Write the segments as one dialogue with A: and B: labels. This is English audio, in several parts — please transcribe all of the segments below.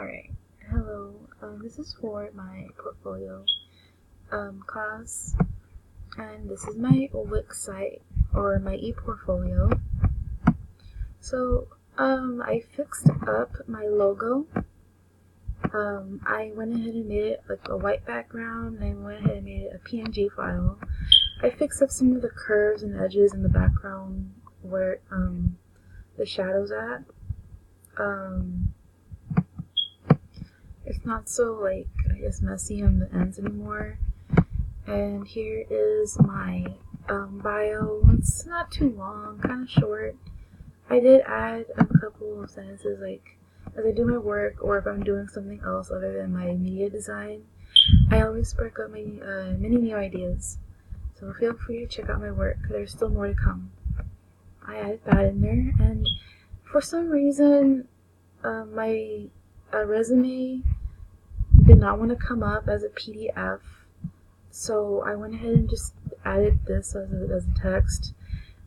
A: Alright, hello. This is for my portfolio class, and this is my Wix site, or my e-portfolio. So, I fixed up my logo. I went ahead and made it like a white background, and I went ahead and made it a PNG file. I fixed up some of the curves and edges in the background where the shadow's at. It's not so, I guess, messy on the ends anymore. And here is my bio. It's not too long, kind of short. I did add a couple of sentences, as I do my work, or if I'm doing something else other than my media design, I always spark up my many new ideas. So feel free to check out my work. There's still more to come. I added that in there, and for some reason, my resume did not want to come up as a PDF, so I went ahead and just added this as a text.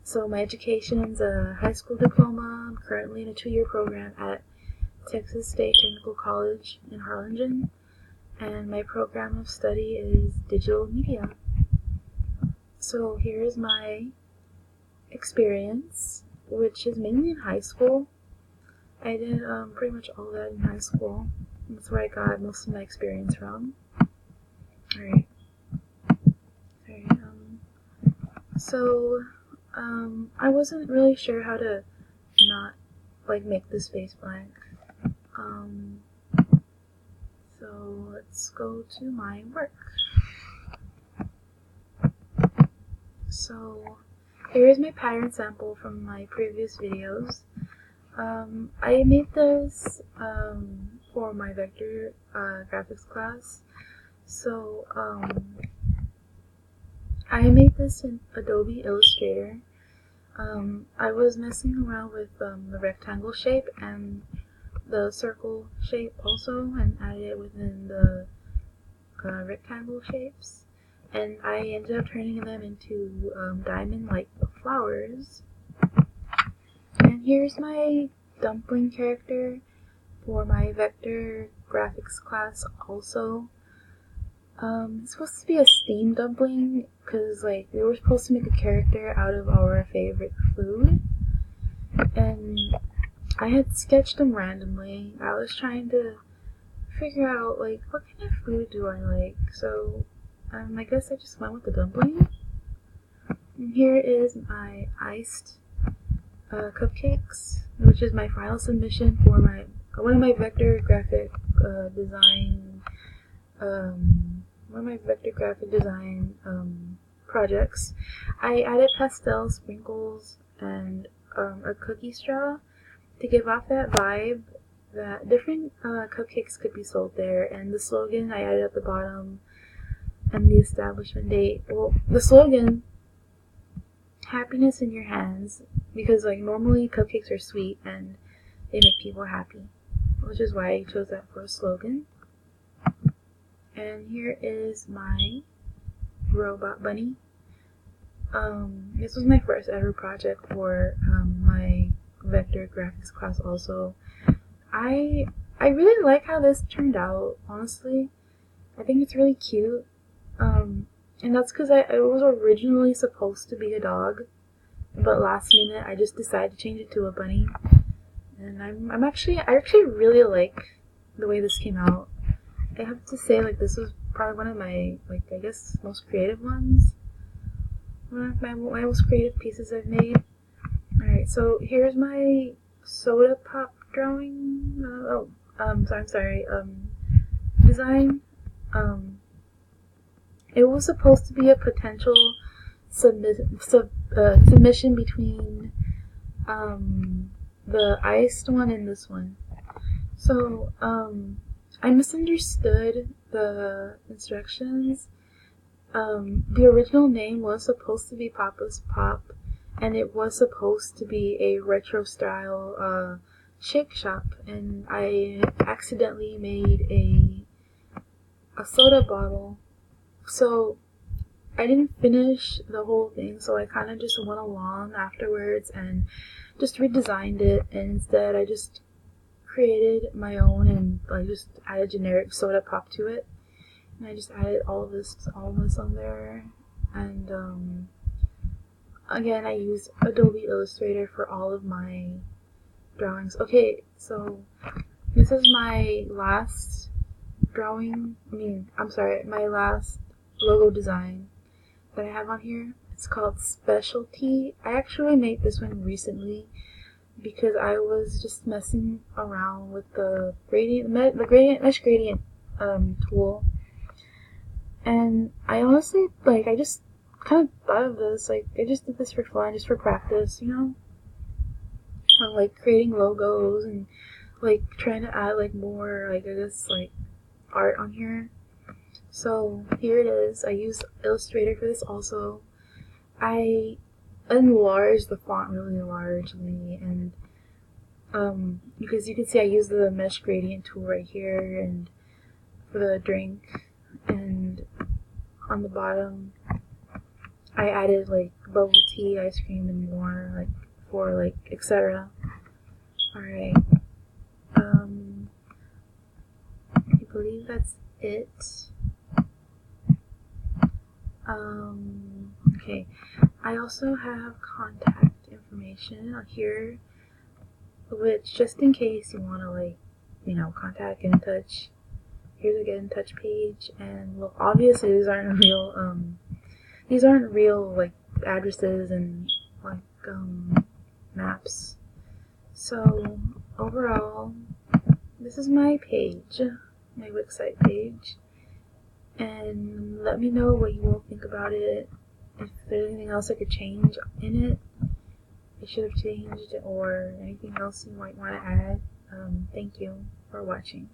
A: So my education's a high school diploma. I'm currently in a 2-year program at Texas State Technical College in Harlingen, and my program of study is digital media. So here's my experience, which is mainly in high school. I did pretty much all that in high school. That's where I got most of my experience from. Alright. I wasn't really sure how to not make the space blank. So let's go to my work. So here is my pattern sample from my previous videos. I made this for my vector graphics class. So I made this in Adobe Illustrator. I was messing around with the rectangle shape and the circle shape also, and added it within the rectangle shapes. And I ended up turning them into diamond-like flowers. And here's my dumpling character for my vector graphics class also. It's supposed to be a steam dumpling, because we were supposed to make a character out of our favorite food. And I had sketched them randomly. I was trying to figure out what kind of food do I like. So I guess I just went with the dumpling. And here is my iced cupcakes, which is my final submission for one of my vector graphic design projects. I added pastel sprinkles and a cookie straw to give off that vibe that different cupcakes could be sold there. And the slogan I added at the bottom, and the establishment date. Well, the slogan, happiness in your hands, because normally cupcakes are sweet and they make people happy, which is why I chose that for a slogan. And here is my robot bunny. This was my first ever project for my vector graphics class also. I really like how this turned out, honestly. I think it's really cute. And that's because it was originally supposed to be a dog, but last minute I just decided to change it to a bunny. And I actually really like the way this came out. I have to say, this was probably one of my, I guess, most creative ones. One of my most creative pieces I've made. Alright, so here's my soda pop drawing. Design. It was supposed to be a potential submission between the iced one and this one. So, I misunderstood the instructions. The original name was supposed to be Papa's Pop, and it was supposed to be a retro style shake shop, and I accidentally made a soda bottle. So I didn't finish the whole thing, so I kind of just went along afterwards and just redesigned it, and instead I just created my own and like just added generic soda pop to it. And I just added all of this on there. And again, I use Adobe Illustrator for all of my drawings. Okay, so this is my last drawing. My last logo design that I have on here. It's called Specialty. I actually made this one recently because I was just messing around with the mesh gradient tool, and I honestly I just kind of thought of this. Like, I just did this for fun, just for practice, you know. I'm like creating logos and like trying to add like more I guess art on here. So here it is. I use Illustrator for this also. I enlarged the font really largely, and because you can see I use the mesh gradient tool right here and for the drink, and on the bottom I added like bubble tea, ice cream, and more for etc. Alright, I believe that's it. Okay, I also have contact information on here, which just in case you want to contact, get in touch. Here's a get in touch page, and well, obviously these aren't real addresses and maps. So overall, this is my page, my website page, and let me know what you all think about it. If there's anything else I could change in it, I should have changed, or anything else you might want to add. Thank you for watching.